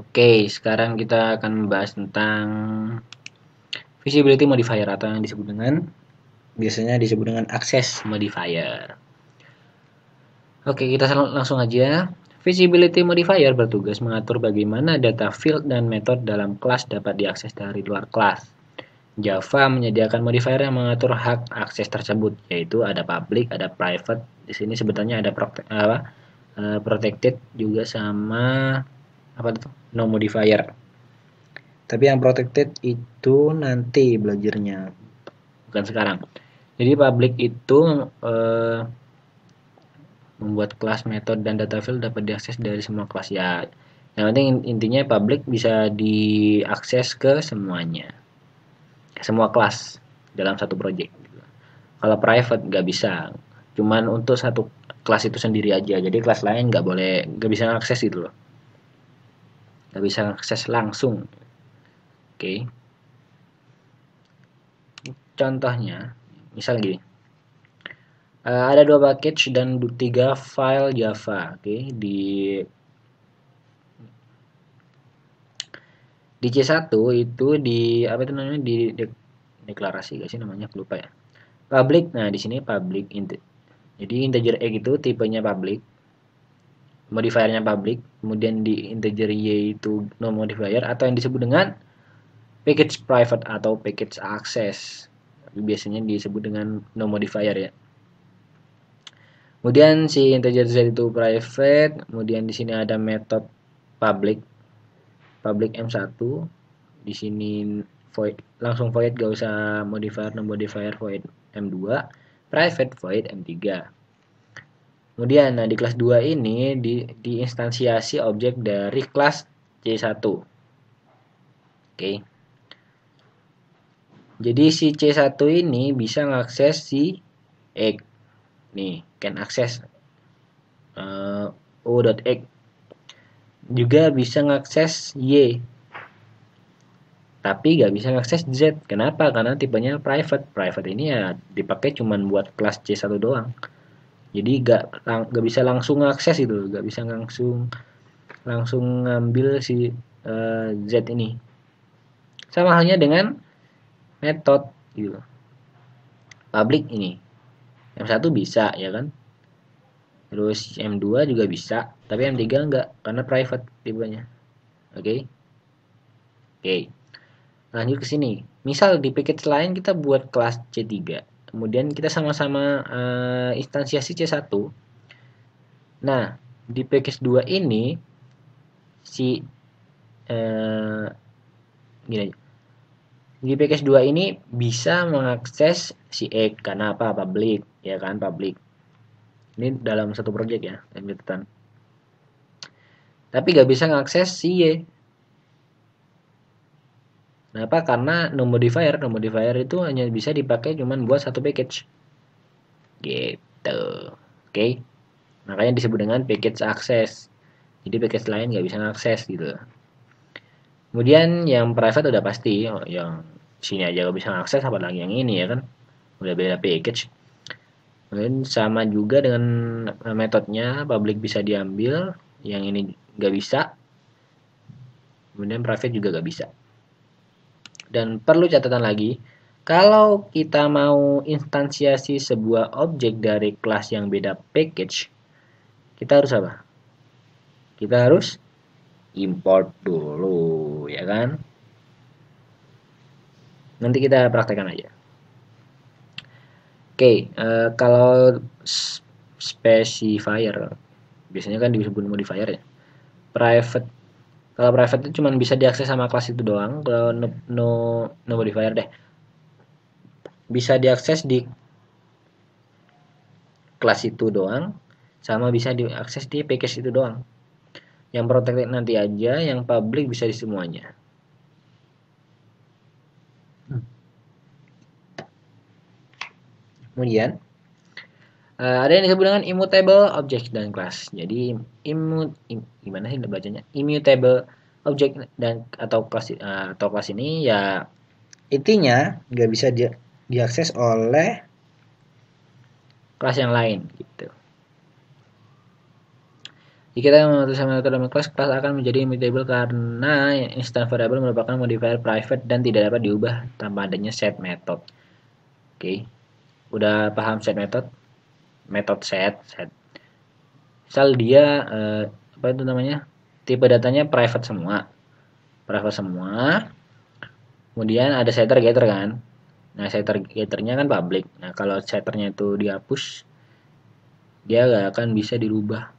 Oke, sekarang kita akan membahas tentang visibility modifier atau yang disebut dengan biasanya disebut dengan access modifier. Oke, kita langsung aja. Visibility modifier bertugas mengatur bagaimana data field dan metode dalam kelas dapat diakses dari luar kelas. Java menyediakan modifier yang mengatur hak akses tersebut, yaitu ada public, ada private. Di sini sebetulnya ada protected juga sama apa itu? No modifier. Tapi yang protected itu nanti belajarnya, bukan sekarang. Jadi public itu membuat kelas, metode, dan data field dapat diakses dari semua kelas ya. Yang penting intinya public bisa diakses ke semuanya, semua kelas dalam satu project. Kalau private nggak bisa, cuman untuk satu kelas itu sendiri aja. Jadi kelas lain nggak boleh, nggak bisa akses gitu loh, nggak bisa akses langsung. Oke, contohnya, misal gini. Ada 2 package dan 3 file Java. Oke, di C1 itu di apa itu namanya deklarasi gak sih namanya, lupa ya. Public. Nah, di sini public jadi integer x itu tipenya public, modifiernya public, kemudian di integer y itu no modifier atau yang disebut dengan package private atau package access. Biasanya disebut dengan no modifier ya. Kemudian si integer z itu private, kemudian di sini ada method public M1, di sini void, langsung void, gak usah modifier, no modifier, void M2, private void M3. Kemudian nah di kelas 2 ini diinstansiasi objek dari kelas C1. Oke. Jadi si C1 ini bisa mengakses si X. Nih, can access O.X. Juga bisa mengakses Y. Tapi gak bisa mengakses Z. Kenapa? Karena tipenya private. Private ini ya dipakai cuman buat kelas C1 doang. Jadi gak bisa langsung akses itu, gak bisa langsung ngambil si Z ini. Sama halnya dengan metode gitu. Public ini. M1 bisa ya kan? Terus M2 juga bisa, tapi M3 enggak karena private tipenya. Oke. Oke. Lanjut ke sini. Misal di package lain kita buat kelas C3. Kemudian kita sama-sama instansiasi C1. Nah, di package 2 ini si gini aja. Di package 2 ini bisa mengakses si X karena apa? Public, ya kan? Public. Ini dalam satu project ya, catatan. Tapi gak bisa mengakses si Y. Kenapa? Karena no modifier. No modifier itu hanya bisa dipakai cuman buat satu package. Gitu. Oke. Makanya disebut dengan package access. Jadi package lain nggak bisa mengakses gitu. Kemudian yang private udah pasti, oh, yang sini aja nggak bisa mengakses, apalagi yang ini ya kan. Udah beda package. Kemudian sama juga dengan metodenya, public bisa diambil, yang ini nggak bisa. Kemudian private juga nggak bisa. Dan perlu catatan lagi, kalau kita mau instansiasi sebuah objek dari kelas yang beda package, kita harus apa? Kita harus import dulu, ya kan? Nanti kita praktekkan aja. Oke, kalau specifier, biasanya kan disebut modifier ya. Private, kalau private itu cuma bisa diakses sama kelas itu doang. Kalau no modifier deh, bisa diakses di kelas itu doang, sama bisa diakses di package itu doang. Yang protected nanti aja, yang public bisa di semuanya. Kemudian ada yang disebut dengan immutable object dan class. Jadi gimana sih bacanya? Immutable object dan atau kelas ini ya intinya nggak bisa diakses oleh kelas yang lain gitu. Jika kita memutuskan metode dalam kelas akan menjadi immutable karena instant variable merupakan modifier private dan tidak dapat diubah tanpa adanya set method. Oke, udah paham set method? Method set. Misal dia apa itu namanya? Tipe datanya private semua. Kemudian ada setter getter kan. Nah, setter getternya kan public. Nah, kalau setternya itu dihapus, dia gak akan bisa dirubah.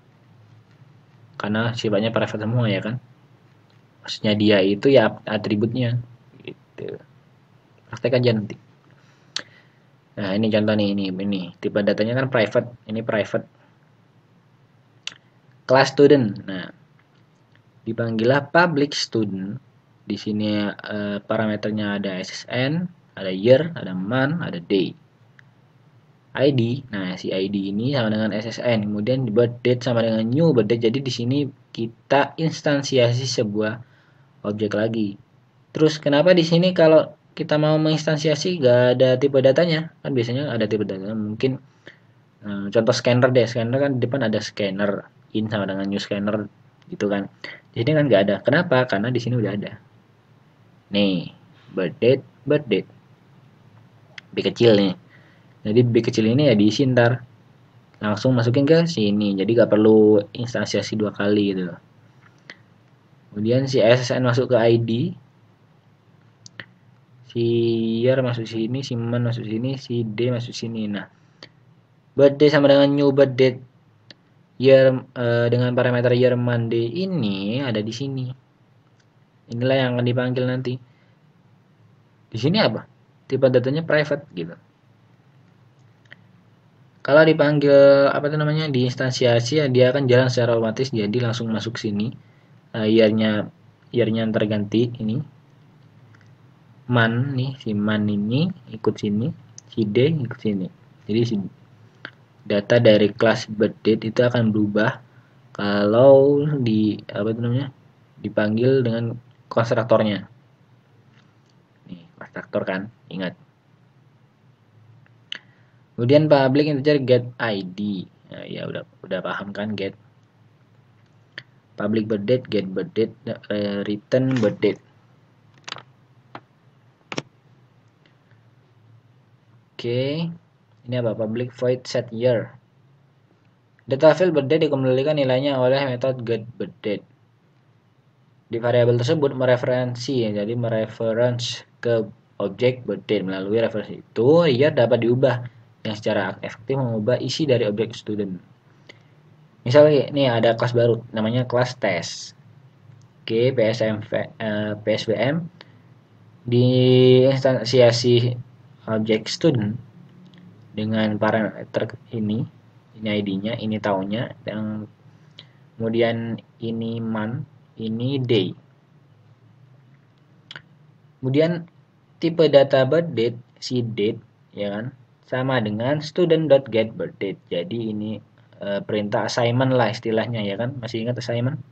Karena sifatnya private semua ya kan. Maksudnya dia itu ya atributnya. Gitu. Praktek aja nanti. Nah, ini contoh nih, ini. Tipe datanya kan private. Ini private. Class student. Nah, dipanggillah public student. Di sini parameternya ada SSN, ada year, ada month, ada day. ID. Nah, si ID ini sama dengan SSN. Kemudian birth date sama dengan new birth date. Jadi di sini kita instansiasi sebuah objek lagi. Terus kenapa di sini kalau kita mau menginstansiasi gak ada tipe datanya? Kan biasanya ada tipe datanya. Mungkin contoh scanner deh. Scanner kan di depan ada scanner in sama dengan new scanner gitu kan. Jadi kan gak ada. Kenapa? Karena di sini udah ada. Nih, birth date. B kecil nih. Jadi B kecil ini ya diisi ntar. Langsung masukin ke sini. Jadi gak perlu instansiasi 2 kali gitu. Kemudian si SSN masuk ke ID. Si year masuk sini, si month masuk sini, si day masuk sini. Nah, birthday sama dengan new birthday year dengan parameter year month day ini ada di sini. Inilah yang akan dipanggil nanti. Di sini apa? Tipe datanya private gitu. Kalau dipanggil apa itu namanya diinstansiasi ya dia akan jalan secara otomatis jadi langsung masuk sini. Yearnya terganti ini. Man nih si man ini ikut sini, si day ikut sini. Jadi si data dari kelas birth date itu akan berubah kalau di apa itu namanya dipanggil dengan konstruktornya. Nih konstruktor kan, ingat. Kemudian public integer get ID. Nah, ya udah paham kan get. Public birth date, get birth date, return birth date. Oke. Ini apa? Public void set year. Data field birth date dikembalikan nilainya oleh metode get birth date. Di variabel tersebut mereferensi, jadi mereference ke objek birth date. Melalui referensi itu, year dapat diubah yang secara efektif mengubah isi dari objek student. Misalnya ini ada kelas baru namanya kelas tes. Oke, PSBM di instansiasi objek student dengan parameter ini ID-nya, ini tahunnya, dan kemudian ini month, ini day. Kemudian tipe data birth date si date ya kan sama dengan student.getBirthDate. Jadi ini perintah assignment lah istilahnya ya kan, masih ingat assignment?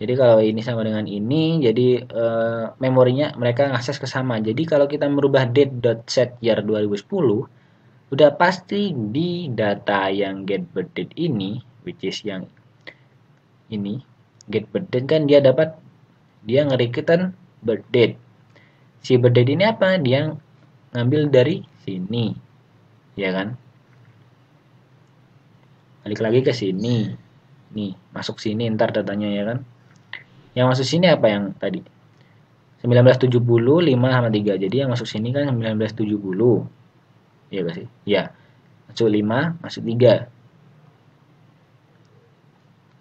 Jadi kalau ini sama dengan ini, jadi memorinya mereka ngakses ke sama. Jadi kalau kita merubah date.setYear 2010, udah pasti di data yang getBirthDate ini, which is yang ini, getBirthDate kan dia dapat, dia nge-return birthdate. Si birthdate ini apa? Dia ngambil dari sini, ya kan? Balik lagi ke sini, nih masuk sini ntar datanya ya kan? Yang masuk sini apa yang tadi? 1970 5 sama 3. Jadi yang masuk sini kan 1970. Iya gak sih? Ya. Masuk 5, masuk 3.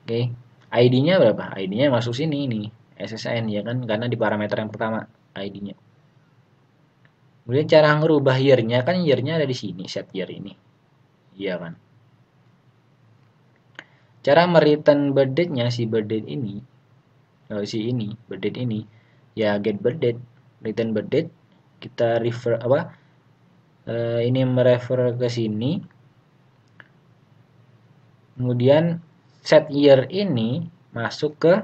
Oke. ID-nya berapa? ID-nya masuk sini nih. SSN ya kan? Karena di parameter yang pertama ID-nya. Kemudian cara ngerubah year-nya kan year-nya ada di sini, set year ini. Iya kan? Cara mereturn birth date-nya si birth date ini, si ini, birth date ini, ya get birth date, return birth date, kita refer apa? Ini merefer ke sini. Kemudian set year ini masuk ke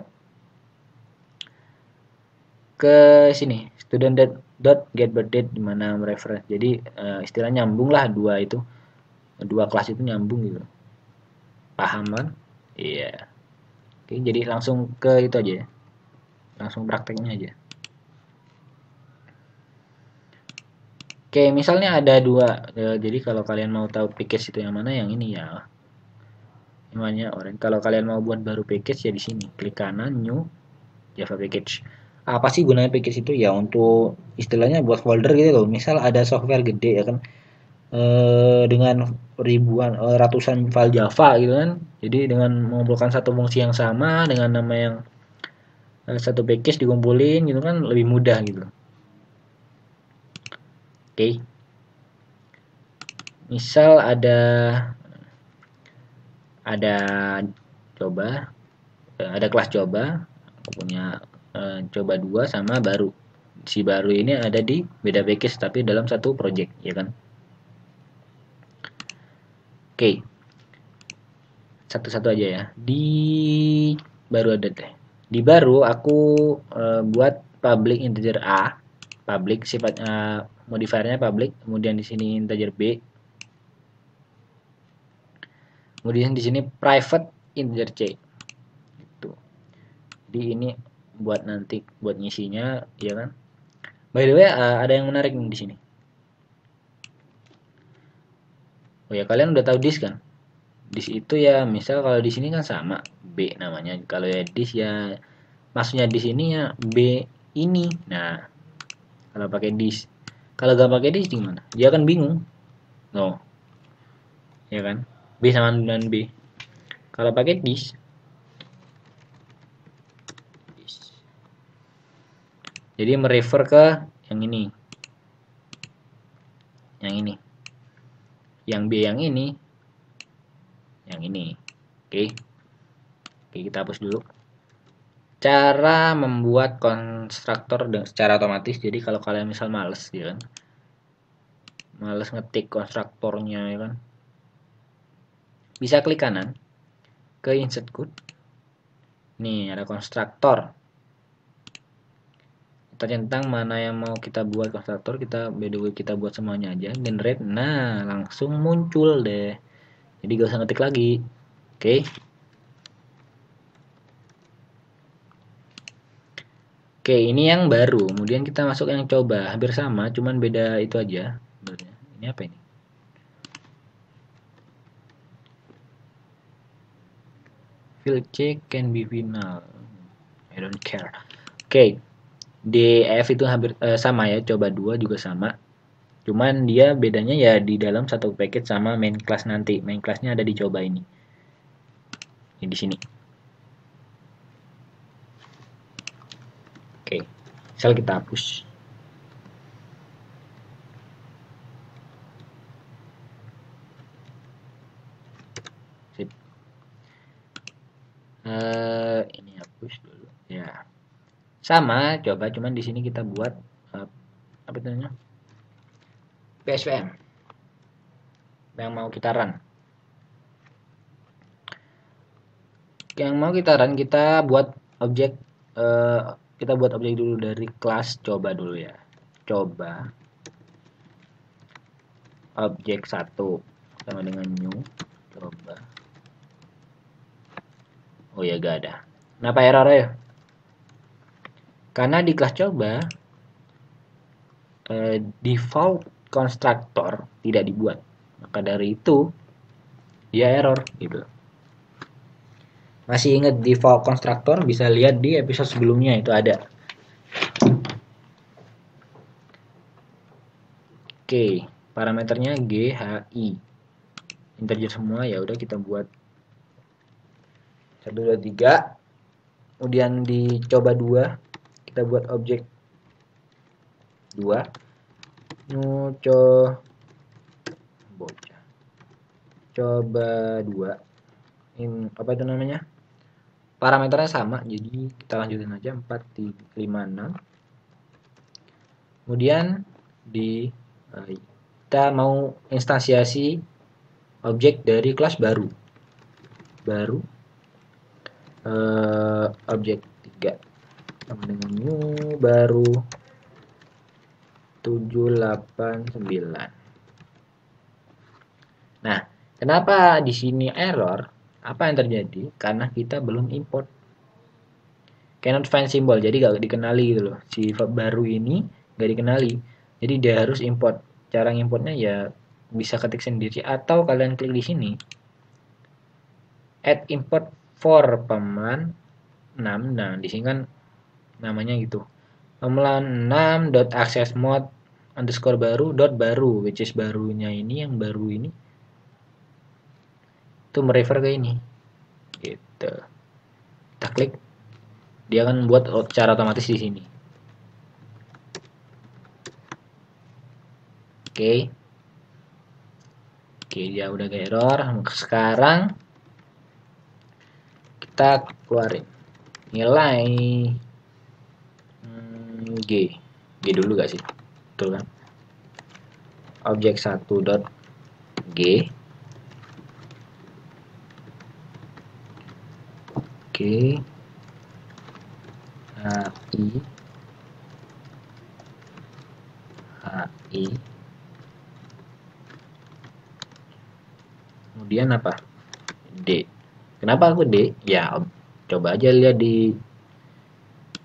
sini, student.getBirthDate di mana merefer. Jadi istilah nyambung lah dua kelas itu nyambung gitu. Paham kan? Iya. Oke, jadi langsung ke itu aja ya. Langsung prakteknya aja. Oke, misalnya ada dua. Jadi kalau kalian mau tahu package itu yang mana, yang ini ya. Namanya orange. Kalau kalian mau buat baru package ya di sini. Klik kanan new Java package. Apa sih gunanya package itu ya, untuk istilahnya buat folder gitu loh. Misal ada software gede ya kan, dengan ribuan ratusan file Java gitu kan. Jadi dengan mengumpulkan satu fungsi yang sama dengan nama yang satu package dikumpulin gitu kan lebih mudah gitu. Oke. Misal ada coba ada kelas coba, aku punya coba 2 sama baru. Si baru ini ada di beda package tapi dalam satu project ya kan. Oke, satu-satu aja ya. Di baru ada deh. Di baru aku buat public integer A, public sifat modifiernya public, kemudian di sini integer B, kemudian di sini private integer C. Gitu. Jadi ini buat nanti buat ngisinya ya kan. By the way, ada yang menarik nih di sini. Oh ya, kalian udah tahu disk kan? Disk itu ya, misal kalau di sini kan sama B namanya. Kalau ya disk ya maksudnya di sini ya B ini. Nah, kalau pakai disk. Kalau gak pakai disk gimana? Dia kan bingung. No, ya kan? B sama dengan B. Kalau pakai disk, jadi merefer ke yang ini. Yang ini. Yang B yang ini. Yang ini. Oke. Oke, kita hapus dulu. Cara membuat konstruktor secara otomatis. Jadi kalau kalian misal males ya kan, males ngetik konstruktornya ya kan, bisa klik kanan ke insert code. Nih ada konstruktor, kita centang mana yang mau kita buat konstruktor, kita by the way kita buat semuanya aja, generate. Nah langsung muncul deh, jadi gak usah ngetik lagi. Oke. Oke, ini yang baru. Kemudian kita masuk yang coba, hampir sama, cuman beda itu aja. Ini apa ini? Field check can be final. I don't care. Oke, DF itu hampir sama ya, coba 2 juga sama. Cuman dia bedanya ya di dalam satu paket sama main class nanti. Main classnya ada di coba ini. Ini di sini. Oke, misal kita hapus. Sip. Ini hapus dulu. Ya, sama coba, cuman di sini kita buat apa namanya? PSVM yang mau kita run. Yang mau kita run, kita buat objek dulu dari kelas coba dulu ya. Coba objek 1 sama dengan new coba. Oh ya gak ada. Kenapa error ya? Karena di kelas coba default constructor tidak dibuat. Maka dari itu dia error gitu. Masih ingat default constructor? Bisa lihat di episode sebelumnya, itu ada. Oke, parameternya GHI. Integer semua, ya udah kita buat 1 2 3. Kemudian dicoba 2, kita buat objek 2. Coba 2. Ini apa itu namanya? Parameternya sama, jadi kita lanjutin aja 4 5 6. Kemudian kita mau instansiasi objek dari kelas baru objek 3 sama dengan new baru 789. Nah, kenapa di sini error? Apa yang terjadi? Karena kita belum import. Cannot find symbol, jadi gak dikenali gitu loh. Si baru ini gak dikenali. Jadi dia harus import. Cara importnya ya bisa ketik sendiri atau kalian klik di sini. Add import for pemelan 6. Nah, di sini kan namanya gitu. Pemelan 6 dot access mode underscore baru dot baru, which is barunya ini, yang baru ini itu merefer ke ini gitu. Kita klik, dia akan buat secara otomatis di sini. Oke. Oke, dia udah ke error. Sekarang kita keluarin nilai G. G dulu gak sih? Betul kan? Objek 1 dot G. Oke. HI HI. Kemudian apa? D. Kenapa aku D? Ya, coba aja lihat di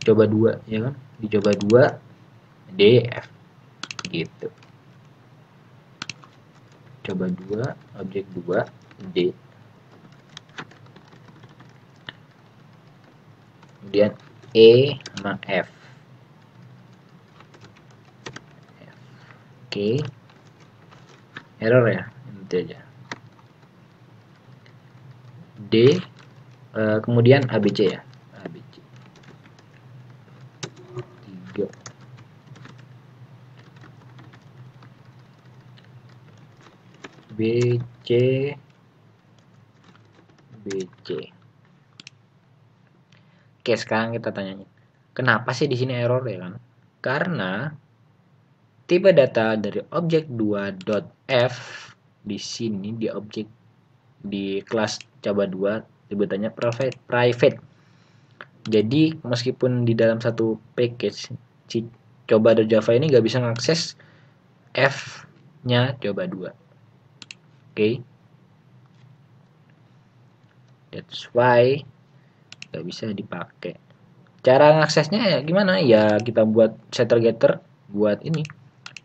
coba 2 ya kan? Dicoba 2 D F gitu. Coba 2 objek 2 D. Kemudian E sama F. Oke. Error ya, itu aja. D kemudian ABC ya. ABC 3 BC BC. Oke, sekarang kita tanya, kenapa sih di sini error ya kan? Karena tipe data dari objek 2.f di sini di objek di kelas coba 2 sebutannya private. Jadi meskipun di dalam satu package si coba.java ini nggak bisa mengakses f-nya coba 2. Oke. That's why nggak bisa dipakai. Cara ngaksesnya ya gimana? Ya kita buat setter getter buat ini,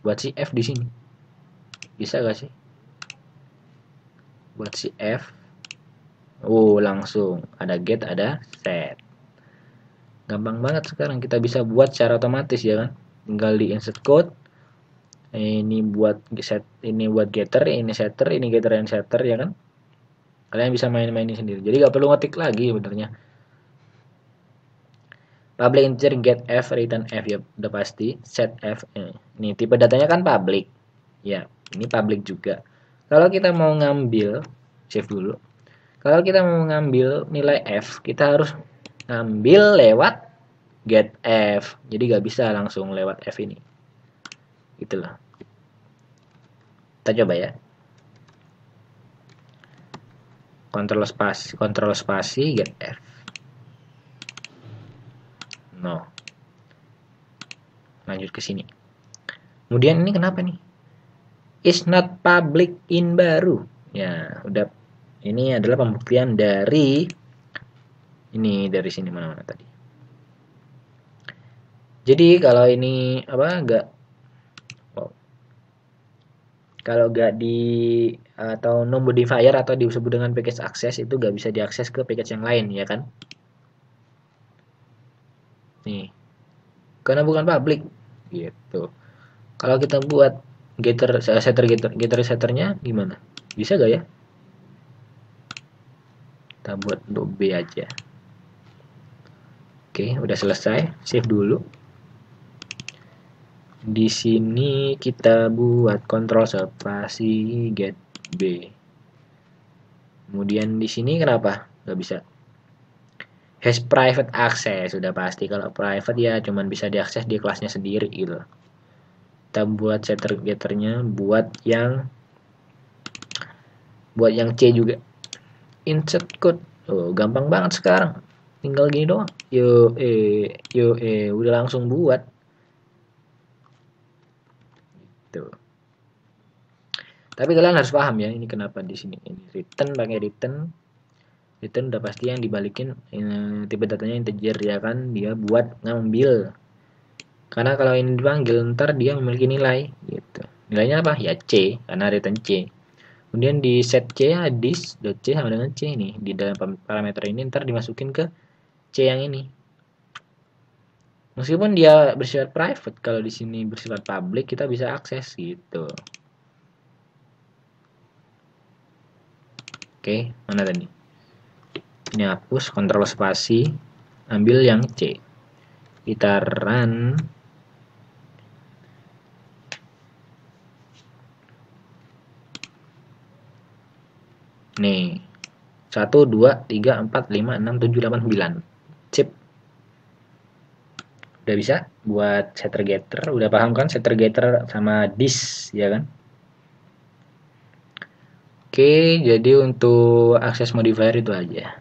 buat si f di sini. Bisa gak sih? Buat si f. Oh, langsung ada get, ada set. Gampang banget sekarang kita bisa buat secara otomatis ya kan? Tinggal di insert code. Ini buat set, ini buat getter, ini setter, ini getter dan setter ya kan? Kalian bisa main-mainin sendiri. Jadi gak perlu ngetik lagi sebenarnya. Public integer get f, return f ya udah pasti. Set f. Ini tipe datanya kan public. Ya, ini public juga. Kalau kita mau ngambil, save dulu. Kalau kita mau ngambil nilai f, kita harus ngambil lewat get f. Jadi gak bisa langsung lewat f ini. Itulah. Kita coba ya. Kontrol spasi get f. No. Lanjut ke sini. Kemudian ini kenapa nih? Is not public in baru. Ya, udah. Ini adalah pembuktian dari ini, dari sini mana-mana tadi. Jadi kalau ini apa enggak, kalau enggak di atau no modifier atau disebut dengan package access itu enggak bisa diakses ke package yang lain ya kan? Nih. Karena bukan public gitu. Kalau kita buat getter setternya gimana? Bisa gak ya? Kita buat untuk B aja. Oke, udah selesai. Save dulu. Di sini kita buat kontrol spasi get B. Kemudian di sini kenapa nggak bisa? Has private access, sudah pasti kalau private ya cuman bisa diakses di kelasnya sendiri gitu. Kita buat setter getternya buat yang C juga. Insert code. Oh, gampang banget sekarang. Tinggal gini doang. Udah langsung buat. Tuh. Tapi kalian harus paham ya, ini kenapa di sini ini return pakai return. return udah pasti yang dibalikin tipe datanya integer ya kan, dia buat ngambil. Karena kalau ini dipanggil ntar dia memiliki nilai gitu. Nilainya apa? Ya C, karena return C. Kemudian di set C ya dis.c sama dengan C ini. Di dalam parameter ini ntar dimasukin ke C yang ini. Meskipun dia bersifat private, kalau di sini bersifat public kita bisa akses gitu. Oke, mana tadi? Ini hapus, kontrol spasi, ambil yang C. Kita run. Nih, 1, 2, 3, 4, 5, 6, 7, 8, 9. Sip. Udah bisa buat setter getter. Udah paham kan setter getter sama dis, ya kan? Oke, jadi untuk akses modifier itu aja.